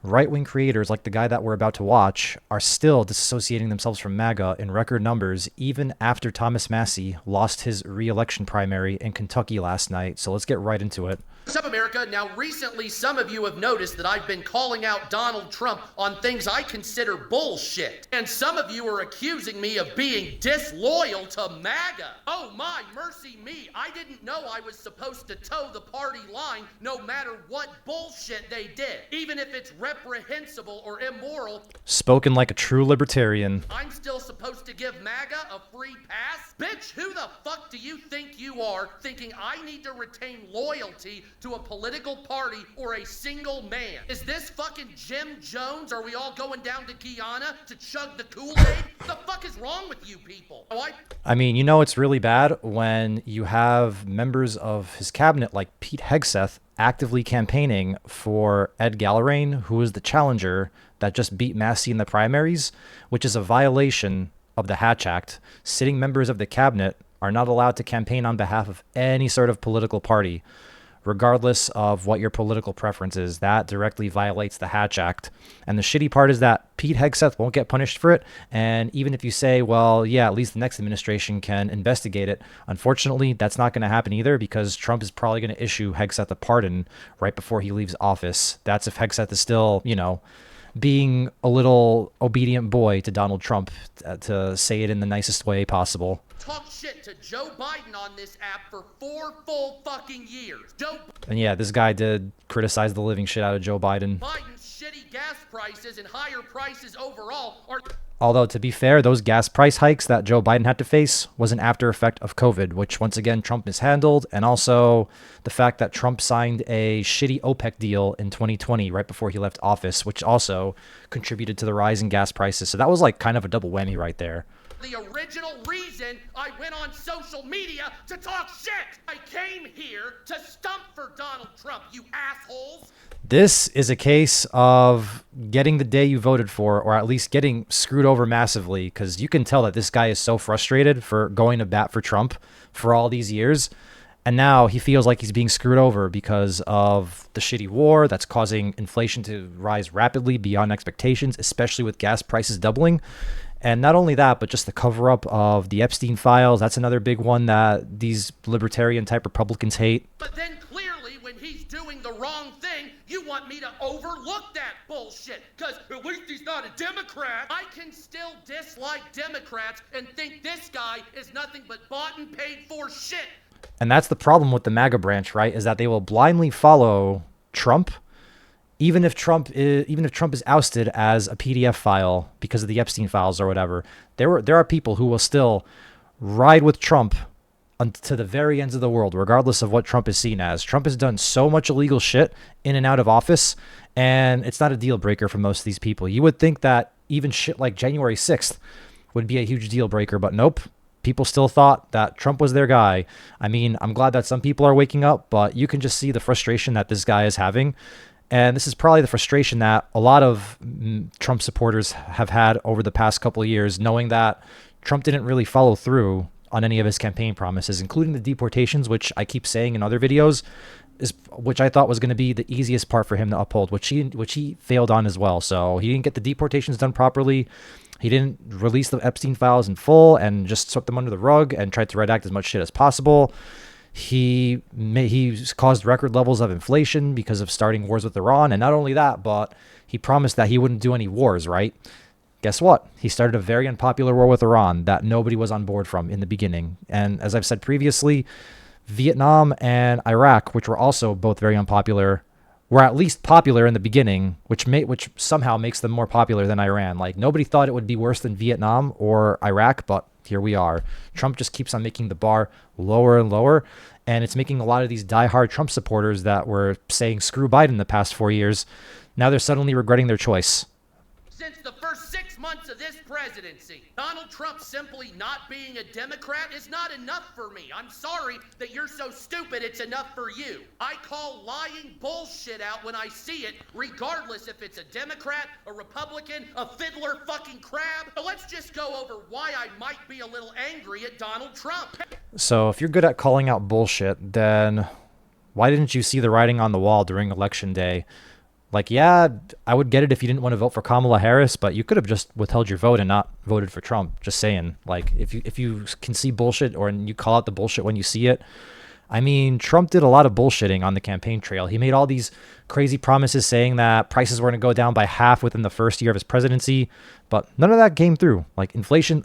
right-wing creators like the guy that we're about to watch are still disassociating themselves from MAGA in record numbers, even after Thomas Massie lost his re-election primary in Kentucky last night. So let's get right into it. What's up, America? Now, recently, some of you have noticed that I've been calling out Donald Trump on things I consider bullshit. And some of you are accusing me of being disloyal to MAGA. Oh my, mercy me. I didn't know I was supposed to toe the party line no matter what bullshit they did. Even if it's reprehensible or immoral. Spoken like a true libertarian. I'm still supposed to give MAGA a free pass? Bitch, who the fuck do you think you are, thinking I need to retain loyalty to a political party or a single man? Is this fucking Jim Jones? Are we all going down to Guyana to chug the Kool-Aid? What the fuck is wrong with you people? I mean, you know it's really bad when you have members of his cabinet like Pete Hegseth actively campaigning for Ed Gallarain, who is the challenger that just beat Massie in the primaries, which is a violation of the Hatch Act. Sitting members of the cabinet are not allowed to campaign on behalf of any sort of political party, regardless of what your political preference is. That directly violates the Hatch Act. And the shitty part is that Pete Hegseth won't get punished for it. And even if you say, well, yeah, at least the next administration can investigate it, unfortunately, that's not going to happen either, because Trump is probably going to issue Hegseth a pardon right before he leaves office. That's if Hegseth is still, being a little obedient boy to Donald Trump, to say it in the nicest way possible. Talk shit to Joe Biden on this app for 4 full fucking years. And yeah, this guy did criticize the living shit out of Joe Biden. Biden's shitty gas prices and higher prices overall are... Although, to be fair, those gas price hikes that Joe Biden had to face was an after effect of COVID, which once again Trump mishandled, and also the fact that Trump signed a shitty OPEC deal in 2020 right before he left office, which also contributed to the rise in gas prices. So that was like kind of a double whammy right there. The original reason I went on social media to talk shit. I came here to stump for Donald Trump, you assholes. This is a case of getting the day you voted for, or at least getting screwed over massively, because you can tell that this guy is so frustrated for going to bat for Trump for all these years. And now he feels like he's being screwed over because of the shitty war that's causing inflation to rise rapidly beyond expectations, especially with gas prices doubling. And not only that, but just the cover-up of the Epstein files. That's another big one that these libertarian-type Republicans hate. But then clearly, when he's doing the wrong thing, you want me to overlook that bullshit. Because at least he's not a Democrat. I can still dislike Democrats and think this guy is nothing but bought and paid for shit. And that's the problem with the MAGA branch, right? Is that they will blindly follow Trump, even if Trump is ousted as a PDF file because of the Epstein files or whatever. There are people who will still ride with Trump to the very ends of the world, regardless of what Trump is seen as. Trump has done so much illegal shit in and out of office, and it's not a deal breaker for most of these people. You would think that even shit like January 6th would be a huge deal breaker, but nope. People still thought that Trump was their guy. I mean, I'm glad that some people are waking up, but you can just see the frustration that this guy is having. And this is probably the frustration that a lot of Trump supporters have had over the past couple of years, knowing that Trump didn't really follow through on any of his campaign promises, including the deportations, which I keep saying in other videos, which I thought was going to be the easiest part for him to uphold, which he failed on as well. So he didn't get the deportations done properly. He didn't release the Epstein files in full and just swept them under the rug and tried to redact as much shit as possible. He caused record levels of inflation because of starting wars with Iran. And not only that, but he promised that he wouldn't do any wars, right? Guess what? He started a very unpopular war with Iran that nobody was on board from in the beginning. And as I've said previously, Vietnam and Iraq, which were also both very unpopular, were at least popular in the beginning, which somehow makes them more popular than Iran. Like, nobody thought it would be worse than Vietnam or Iraq, but here we are. Trump just keeps on making the bar lower and lower, and it's making a lot of these diehard Trump supporters that were saying screw Biden the past 4 years, now they're suddenly regretting their choice. Since the first 6 months of this presidency, Donald Trump simply not being a Democrat is not enough for me. I'm sorry that you're so stupid it's enough for you. I call lying bullshit out when I see it, regardless if it's a Democrat, a Republican, a fiddler fucking crab. But let's just go over why I might be a little angry at Donald Trump. So if you're good at calling out bullshit, then why didn't you see the writing on the wall during Election Day Like, yeah, I would get it if you didn't want to vote for Kamala Harris, but you could have just withheld your vote and not voted for Trump. Just saying. Like, if you can see bullshit or you call out the bullshit when you see it. I mean, Trump did a lot of bullshitting on the campaign trail. He made all these crazy promises saying that prices were going to go down by half within the first year of his presidency, but none of that came through. Like, inflation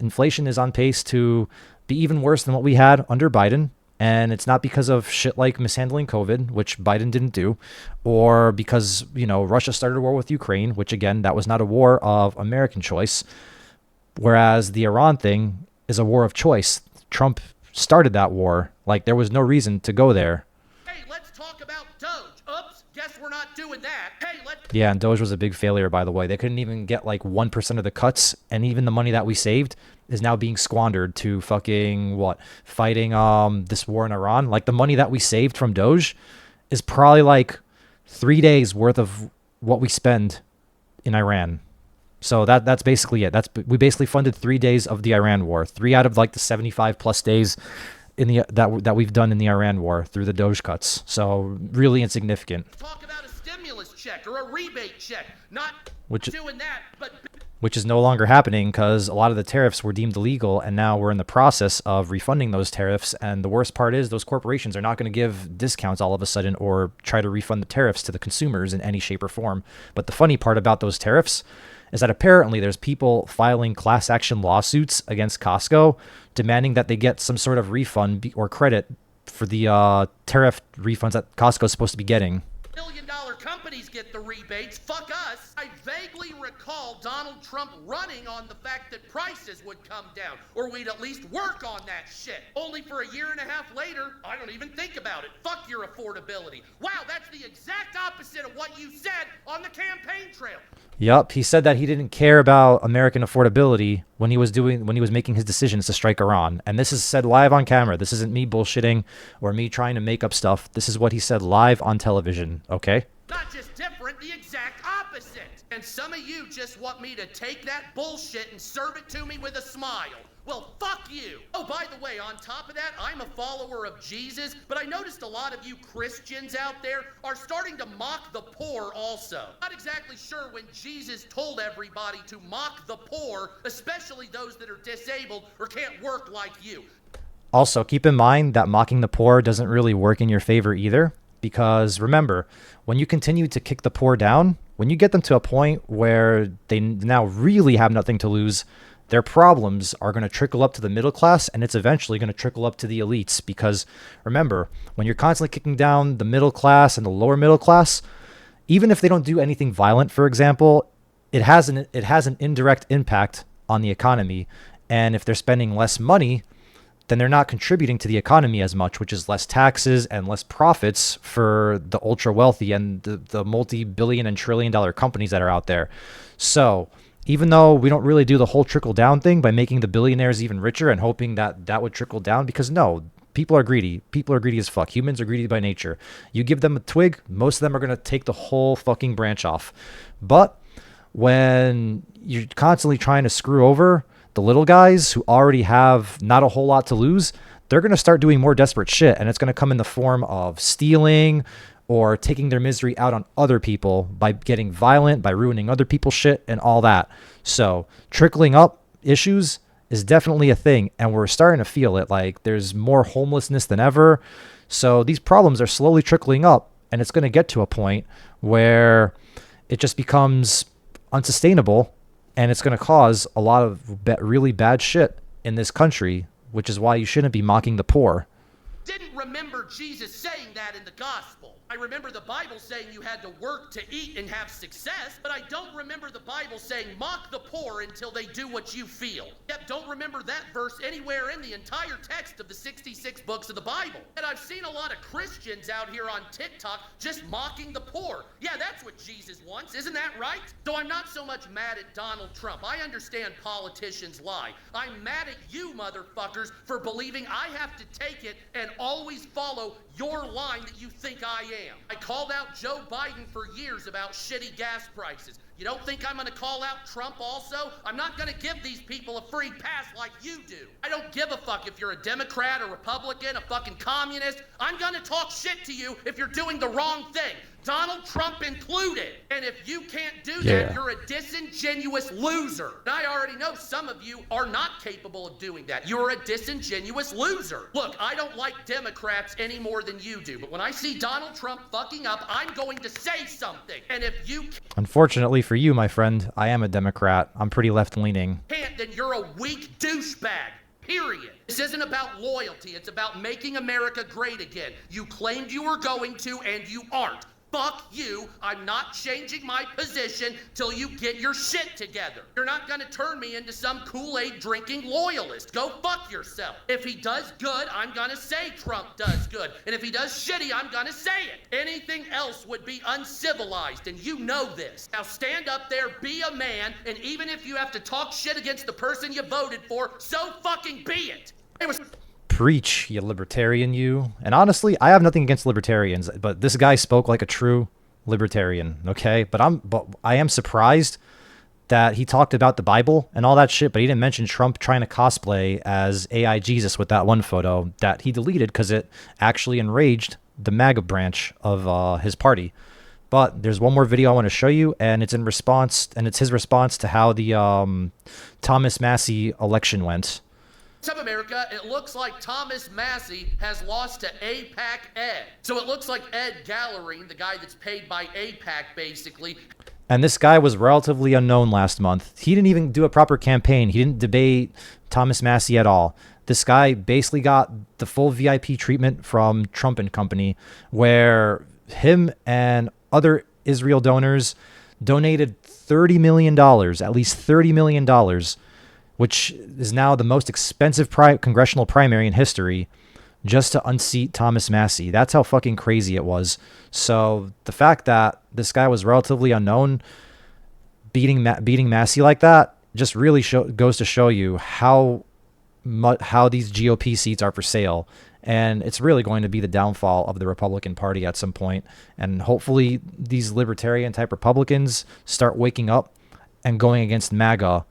is on pace to be even worse than what we had under Biden. And it's not because of shit like mishandling COVID, which Biden didn't do, or because, Russia started a war with Ukraine, which again, that was not a war of American choice. Whereas the Iran thing is a war of choice. Trump started that war. Like, there was no reason to go there. Hey, let's talk about Doge. Oops, guess we're not doing that. Hey, let's... Yeah, and Doge was a big failure, by the way. They couldn't even get like 1% of the cuts, and even the money that we saved is now being squandered to fucking fighting this war in Iran. Like, the money that we saved from Doge is probably like 3 days worth of what we spend in Iran. So that's basically it. We basically funded 3 days of the Iran war. 3 out of like the 75 plus days in the that we've done in the Iran war through the Doge cuts. So really insignificant. Talk about a stimulus check or a rebate check. Not doing that, but... Which is no longer happening because a lot of the tariffs were deemed illegal, and now we're in the process of refunding those tariffs. And the worst part is those corporations are not going to give discounts all of a sudden or try to refund the tariffs to the consumers in any shape or form. But the funny part about those tariffs is that apparently there's people filing class action lawsuits against Costco demanding that they get some sort of refund or credit for the tariff refunds that Costco is supposed to be getting. Billion-dollar companies get the rebates. Fuck us. I vaguely recall Donald Trump running on the fact that prices would come down, or we'd at least work on that shit. Only for a year and a half later, I don't even think about it. Fuck your affordability. Wow, that's the exact opposite of what you said on the campaign trail. Yup, he said that he didn't care about American affordability when he was making his decisions to strike Iran. And this is said live on camera. This isn't me bullshitting or me trying to make up stuff. This is what he said live on television, okay? Not just different, the exact opposite. And some of you just want me to take that bullshit and serve it to me with a smile. Well, fuck you. Oh, by the way, on top of that, I'm a follower of Jesus, but I noticed a lot of you Christians out there are starting to mock the poor also. Not exactly sure when Jesus told everybody to mock the poor, especially those that are disabled or can't work like you. Also, keep in mind that mocking the poor doesn't really work in your favor either, because remember, when you continue to kick the poor down, when you get them to a point where they now really have nothing to lose, their problems are going to trickle up to the middle class, and it's eventually going to trickle up to the elites. Because remember, when you're constantly kicking down the middle class and the lower middle class, even if they don't do anything violent, for example, it has an indirect impact on the economy. And if they're spending less money, then they're not contributing to the economy as much, which is less taxes and less profits for the ultra wealthy and the multi-billion and trillion-dollar companies that are out there. So even though we don't really do the whole trickle down thing by making the billionaires even richer and hoping that that would trickle down, because no, people are greedy. People are greedy as fuck. Humans are greedy by nature. You give them a twig, most of them are going to take the whole fucking branch off. But when you're constantly trying to screw over the little guys who already have not a whole lot to lose, they're going to start doing more desperate shit. And it's going to come in the form of stealing or taking their misery out on other people by getting violent, by ruining other people's shit and all that. So trickling up issues is definitely a thing. And we're starting to feel it. Like, there's more homelessness than ever. So these problems are slowly trickling up, and it's going to get to a point where it just becomes unsustainable, and it's going to cause a lot of really bad shit in this country, which is why you shouldn't be mocking the poor. Didn't remember Jesus saying that in the gospel. I remember the Bible saying you had to work to eat and have success, but I don't remember the Bible saying mock the poor until they do what you feel. Yep, don't remember that verse anywhere in the entire text of the 66 books of the Bible. And I've seen a lot of Christians out here on TikTok just mocking the poor. Yeah, that's what Jesus wants, isn't that right? So I'm not so much mad at Donald Trump. I understand politicians lie. I'm mad at you motherfuckers for believing I have to take it and always follow your line that you think I am. I called out Joe Biden for years about shitty gas prices. You don't think I'm going to call out Trump also? I'm not going to give these people a free pass like you do. I don't give a fuck if you're a Democrat, a Republican, a fucking communist. I'm going to talk shit to you if you're doing the wrong thing. Donald Trump included. And if you can't do Yeah. that, you're a disingenuous loser. And I already know some of you are not capable of doing that. You're a disingenuous loser. Look, I don't like Democrats any more than you do, but when I see Donald Trump fucking up, I'm going to say something. And if you Unfortunately for you, my friend, I am a Democrat. I'm pretty left-leaning. can't, then you're a weak douchebag. Period. This isn't about loyalty. It's about making America great again. You claimed you were going to, and you aren't. Fuck you. I'm not changing my position till you get your shit together. You're not gonna turn me into some Kool-Aid drinking loyalist. Go fuck yourself. If he does good, I'm gonna say Trump does good. And if he does shitty, I'm gonna say it. Anything else would be uncivilized, and you know this. Now stand up there, be a man, and even if you have to talk shit against the person you voted for, so fucking be it. It was Preach, you libertarian, you. And honestly, I have nothing against libertarians, but this guy spoke like a true libertarian, okay? But I am surprised that he talked about the Bible and all that shit, but he didn't mention Trump trying to cosplay as AI Jesus with that one photo that he deleted because it actually enraged the MAGA branch of his party. But there's one more video I want to show you, and it's in response, and it's his response to how the Thomas Massie election went. What's up, America? It looks like Thomas Massie has lost to AIPAC Ed. So it looks like Ed Gallerine, the guy that's paid by AIPAC, basically. And this guy was relatively unknown last month. He didn't even do a proper campaign. He didn't debate Thomas Massie at all. This guy basically got the full VIP treatment from Trump and company, where him and other Israel donors donated $30 million, at least $30 million, which is now the most expensive congressional primary in history, just to unseat Thomas Massie. That's how fucking crazy it was. So the fact that this guy was relatively unknown, beating Massie like that, just really goes to show you how these GOP seats are for sale. And it's really going to be the downfall of the Republican Party at some point. And hopefully these libertarian-type Republicans start waking up and going against MAGA,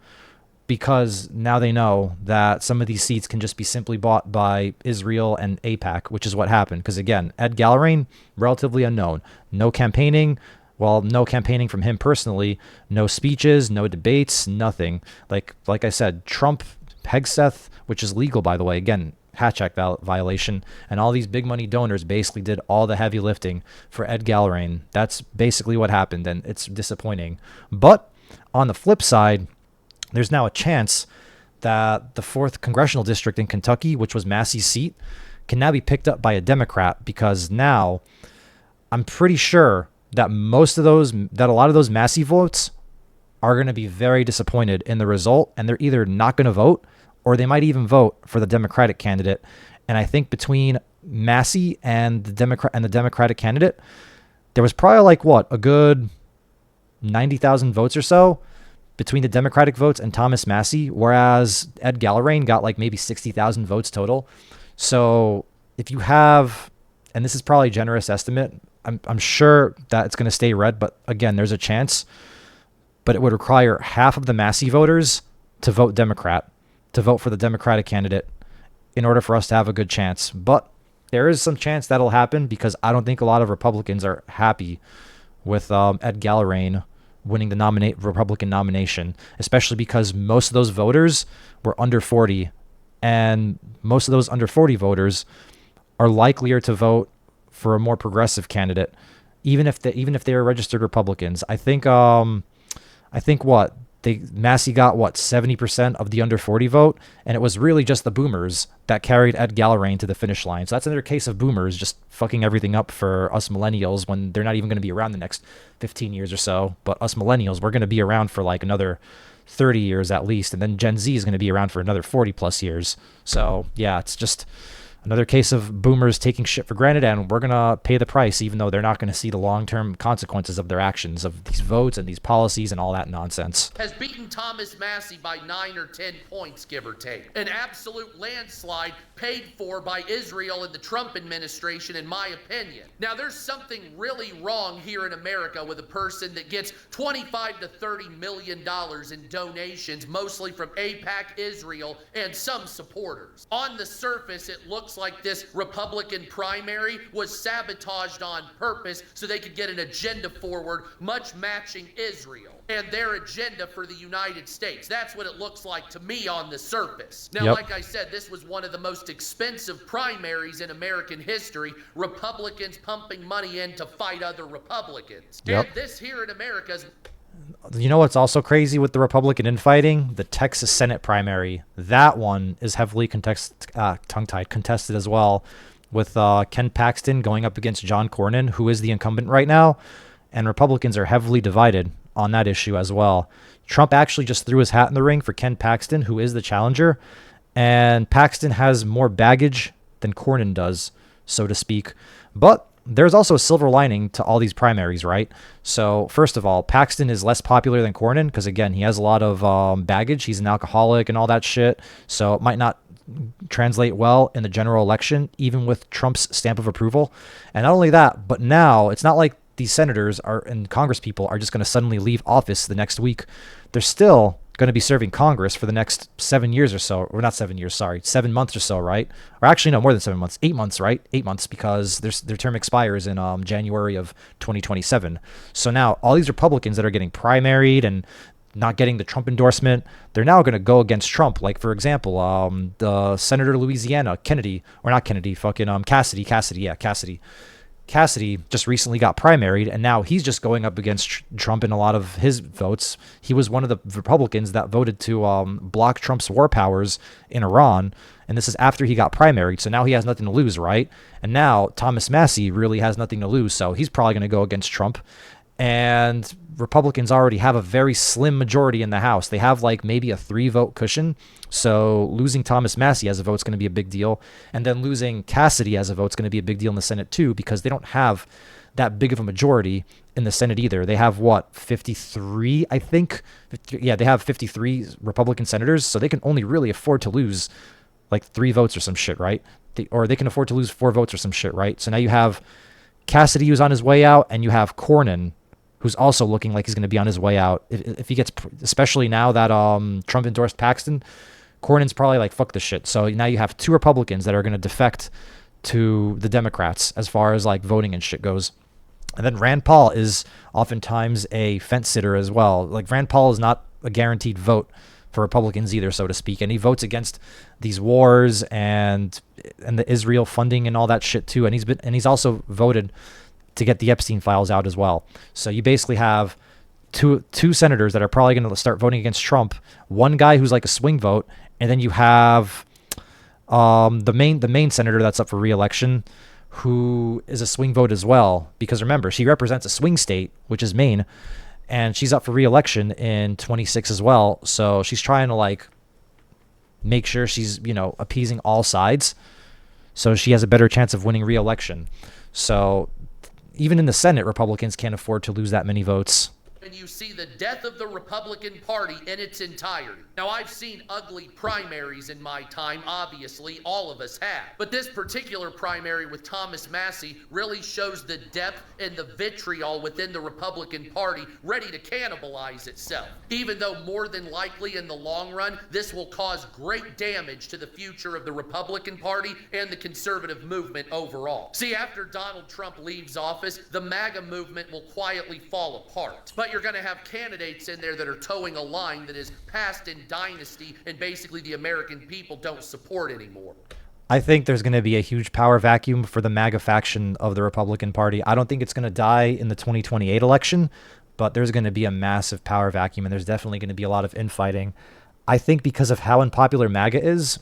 because now they know that some of these seats can just be simply bought by Israel and AIPAC, which is what happened. Because again, Ed Gallerine, relatively unknown. No campaigning. Well, no campaigning from him personally. No speeches, no debates, nothing. Like I said, Trump, Hegseth, which is legal, by the way. Again, Hatch Act violation. And all these big money donors basically did all the heavy lifting for Ed Gallerine. That's basically what happened, and it's disappointing. But on the flip side, there's now a chance that the 4th congressional district in Kentucky, which was Massie's seat, can now be picked up by a Democrat, because now I'm pretty sure that a lot of those Massie votes are going to be very disappointed in the result, and they're either not going to vote, or they might even vote for the Democratic candidate. And I think between Massie and the Democratic candidate, there was probably a good 90,000 votes or so between the Democratic votes and Thomas Massie, whereas Ed Gallerine got maybe 60,000 votes total. So if you have, and this is probably a generous estimate, I'm sure that it's going to stay red, but again, there's a chance, but it would require half of the Massie voters to vote Democrat, to vote for the Democratic candidate, in order for us to have a good chance. But there is some chance that'll happen, because I don't think a lot of Republicans are happy with Ed Gallerine winning the Republican nomination, especially because most of those voters were under 40, and most of those under 40 voters are likelier to vote for a more progressive candidate, even if they are registered Republicans. I think Massie got 70% of the under 40 vote, and it was really just the boomers that carried Ed Gallerine to the finish line. So that's another case of boomers just fucking everything up for us millennials, when they're not even going to be around the next 15 years or so. But us millennials, we're going to be around for another 30 years at least, and then Gen Z is going to be around for another 40 plus years. So yeah, it's just another case of boomers taking shit for granted, and we're going to pay the price, even though they're not going to see the long-term consequences of their actions, of these votes and these policies and all that nonsense. Has beaten Thomas Massie by 9 or 10 points, give or take. An absolute landslide paid for by Israel and the Trump administration, in my opinion. Now, there's something really wrong here in America with a person that gets $25 to $30 million in donations, mostly from AIPAC, Israel, and some supporters. On the surface, it looks looks like this Republican primary was sabotaged on purpose so they could get an agenda forward, much matching Israel and their agenda for the United States. That's what it looks like to me on the surface. Now, like I said, this was one of the most expensive primaries in American history. Republicans pumping money in to fight other Republicans. And this here in America's... You know what's also crazy with the Republican infighting? The Texas Senate primary. That one is heavily contested as well, with Ken Paxton going up against John Cornyn, who is the incumbent right now, and Republicans are heavily divided on that issue as well. Trump actually just threw his hat in the ring for Ken Paxton, who is the challenger, and Paxton has more baggage than Cornyn does, so to speak. But there's also a silver lining to all these primaries, right? So first of all, Paxton is less popular than Cornyn because, again, he has a lot of baggage. He's an alcoholic and all that shit, so it might not translate well in the general election, even with Trump's stamp of approval. And not only that, but now it's not like these senators and Congress people are just going to suddenly leave office the next week. They're still going to be serving Congress for the next 7 years or so, or not 7 years, sorry, 7 months or so, right? Or actually, no, more than 7 months, 8 months, right? 8 months, because their term expires in January of 2027. So now all these Republicans that are getting primaried and not getting the Trump endorsement, they're now going to go against Trump. Like, for example, the Senator of Louisiana, Cassidy. Cassidy just recently got primaried, and now he's just going up against Trump in a lot of his votes. He was one of the Republicans that voted to block Trump's war powers in Iran, and this is after he got primaried, so now he has nothing to lose, right? And now Thomas Massie really has nothing to lose, so he's probably going to go against Trump. And Republicans already have a very slim majority in the House. They have like maybe a 3-vote cushion. So losing Thomas Massie as a vote is going to be a big deal. And then losing Cassidy as a vote is going to be a big deal in the Senate too, because they don't have that big of a majority in the Senate either. They have 53, I think. Yeah, they have 53 Republican senators. So they can only really afford to lose like 3 votes or some shit, right? Or they can afford to lose 4 votes or some shit, right? So now you have Cassidy who's on his way out, and you have Cornyn, who's also looking like he's going to be on his way out. If he gets, especially now that Trump endorsed Paxton, Cornyn's probably like, fuck this shit. So now you have 2 Republicans that are going to defect to the Democrats as far as like voting and shit goes. And then Rand Paul is oftentimes a fence sitter as well. Like, Rand Paul is not a guaranteed vote for Republicans either, so to speak. And he votes against these wars and the Israel funding and all that shit too. And he's also voted to get the Epstein files out as well. So you basically have two senators that are probably going to start voting against Trump. One guy who's like a swing vote, and then you have the main senator that's up for re-election, who is a swing vote as well. Because remember, she represents a swing state, which is Maine, and she's up for re-election in 26 as well. So she's trying to like make sure she's, appeasing all sides, so she has a better chance of winning re-election. So even in the Senate, Republicans can't afford to lose that many votes. And you see the death of the Republican Party in its entirety. Now, I've seen ugly primaries in my time, obviously, all of us have. But this particular primary with Thomas Massie really shows the depth and the vitriol within the Republican Party ready to cannibalize itself. Even though more than likely in the long run, this will cause great damage to the future of the Republican Party and the conservative movement overall. See, after Donald Trump leaves office, the MAGA movement will quietly fall apart. But you're going to have candidates in there that are towing a line that is past in dynasty and basically the American people don't support anymore. I think there's going to be a huge power vacuum for the MAGA faction of the Republican Party. I don't think it's going to die in the 2028 election, but there's going to be a massive power vacuum, and there's definitely going to be a lot of infighting. I think because of how unpopular MAGA is,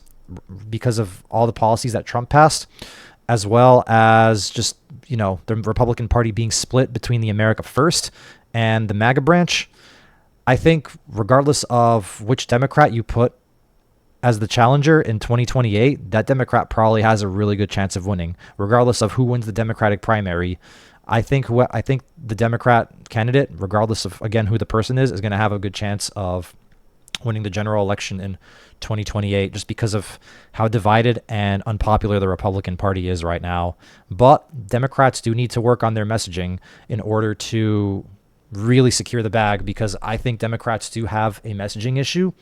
because of all the policies that Trump passed, as well as just, the Republican Party being split between the America First and the MAGA branch, I think regardless of which Democrat you put as the challenger in 2028, that Democrat probably has a really good chance of winning, regardless of who wins the Democratic primary. I think the Democrat candidate, regardless of, again, who the person is going to have a good chance of winning the general election in 2028, just because of how divided and unpopular the Republican Party is right now. But Democrats do need to work on their messaging in order to really secure the bag, because I think Democrats do have a messaging issue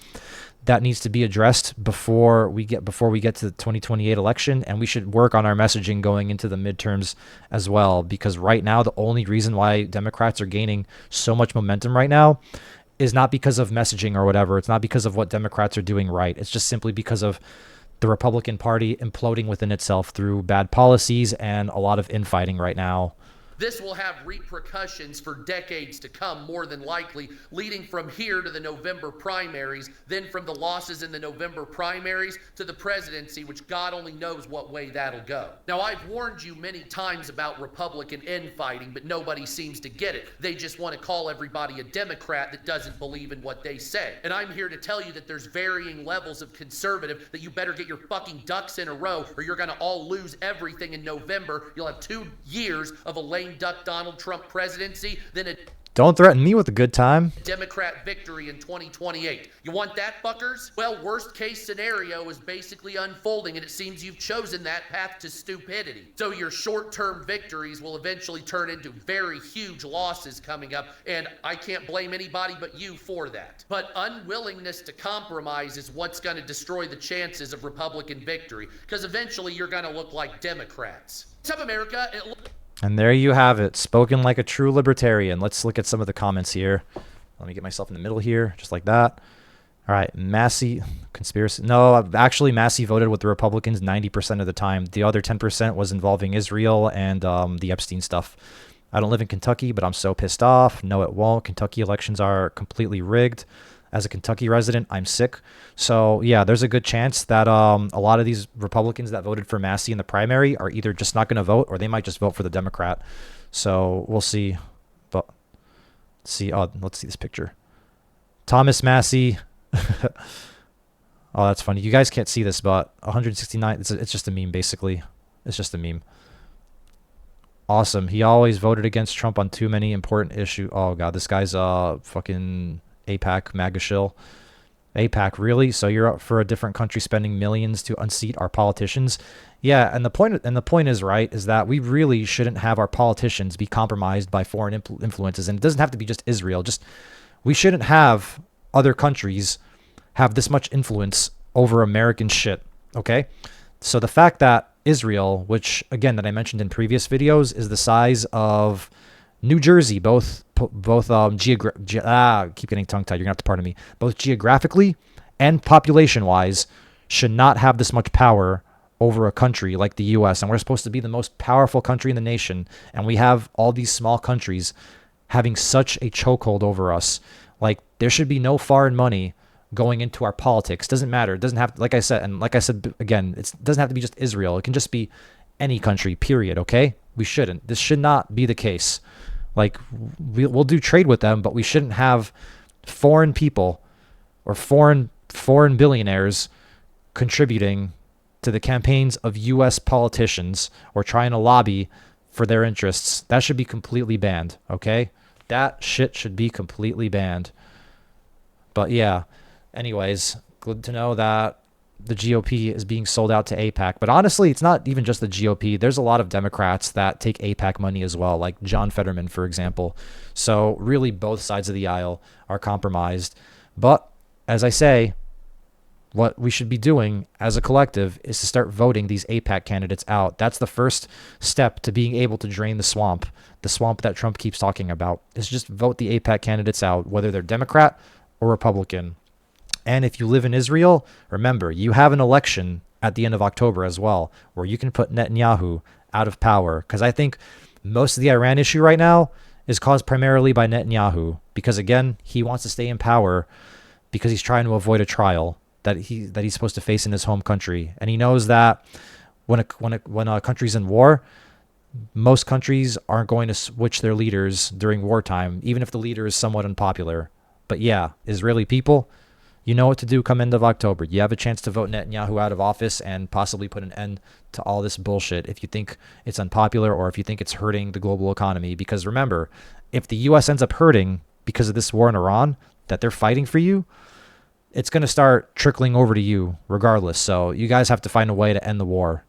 that needs to be addressed before we get to the 2028 election, and we should work on our messaging going into the midterms as well, because right now the only reason why Democrats are gaining so much momentum right now is not because of messaging or whatever. It's not because of what Democrats are doing right. It's just simply because of the Republican Party imploding within itself through bad policies and a lot of infighting right now. This will have repercussions for decades to come, more than likely, leading from here to the November primaries, then from the losses in the November primaries to the presidency, which God only knows what way that'll go. Now, I've warned you many times about Republican infighting, but nobody seems to get it. They just want to call everybody a Democrat that doesn't believe in what they say. And I'm here to tell you that there's varying levels of conservative, that you better get your fucking ducks in a row, or you're going to all lose everything in November. You'll have 2 years of a lame duck Donald Trump presidency, then a Don't threaten me with a good time. Democrat victory in 2028. You want that, fuckers? Well, worst case scenario is basically unfolding, and it seems you've chosen that path to stupidity. So your short-term victories will eventually turn into very huge losses coming up, and I can't blame anybody but you for that. But unwillingness to compromise is what's going to destroy the chances of Republican victory, because eventually you're going to look like Democrats. What's up, America? And there you have it, spoken like a true libertarian. Let's look at some of the comments here. Let me get myself in the middle here, just like that. All right, Massie, conspiracy. No, actually, Massie voted with the Republicans 90% of the time. The other 10% was involving Israel and the Epstein stuff. I don't live in Kentucky, but I'm so pissed off. No, it won't. Kentucky elections are completely rigged. As a Kentucky resident, I'm sick. So, yeah, there's a good chance that a lot of these Republicans that voted for Massie in the primary are either just not going to vote, or they might just vote for the Democrat. So we'll see. But let's see this picture. Thomas Massie. Oh, that's funny. You guys can't see this, but 169. It's just a meme, basically. It's just a meme. Awesome. He always voted against Trump on too many important issues. Oh, God, this guy's fucking APAC MAGA shill. APAC, really? So you're up for a different country spending millions to unseat our politicians? Yeah, and the point is, right, is that we really shouldn't have our politicians be compromised by foreign influences. And it doesn't have to be just Israel. Just we shouldn't have other countries have this much influence over American shit, okay? So the fact that Israel, which, again, that I mentioned in previous videos, is the size of New Jersey, keep getting tongue-tied, you're gonna have to pardon me, both geographically and population-wise, should not have this much power over a country like the U.S. And we're supposed to be the most powerful country in the nation, and we have all these small countries having such a chokehold over us. Like, there should be no foreign money going into our politics. Doesn't matter. It doesn't have to, like I said again, it doesn't have to be just Israel. It can just be any country, period, okay? We shouldn't. This should not be the case. Like, we'll do trade with them, but we shouldn't have foreign people or foreign billionaires contributing to the campaigns of U.S. politicians or trying to lobby for their interests. That should be completely banned, okay? That shit should be completely banned. But yeah, anyways, good to know that the GOP is being sold out to AIPAC. But honestly, it's not even just the GOP. There's a lot of Democrats that take AIPAC money as well, like John Fetterman, for example. So really, both sides of the aisle are compromised. But as I say, what we should be doing as a collective is to start voting these AIPAC candidates out. That's the first step to being able to drain the swamp that Trump keeps talking about, is just vote the AIPAC candidates out, whether they're Democrat or Republican. And if you live in Israel, remember, you have an election at the end of October as well, where you can put Netanyahu out of power. Because I think most of the Iran issue right now is caused primarily by Netanyahu. Because again, he wants to stay in power because he's trying to avoid a trial that he's supposed to face in his home country. And he knows that when a country's in war, most countries aren't going to switch their leaders during wartime, even if the leader is somewhat unpopular. But yeah, Israeli people, you know what to do come end of October. You have a chance to vote Netanyahu out of office and possibly put an end to all this bullshit if you think it's unpopular or if you think it's hurting the global economy. Because remember, if the U.S. ends up hurting because of this war in Iran that they're fighting for you, it's going to start trickling over to you regardless. So you guys have to find a way to end the war.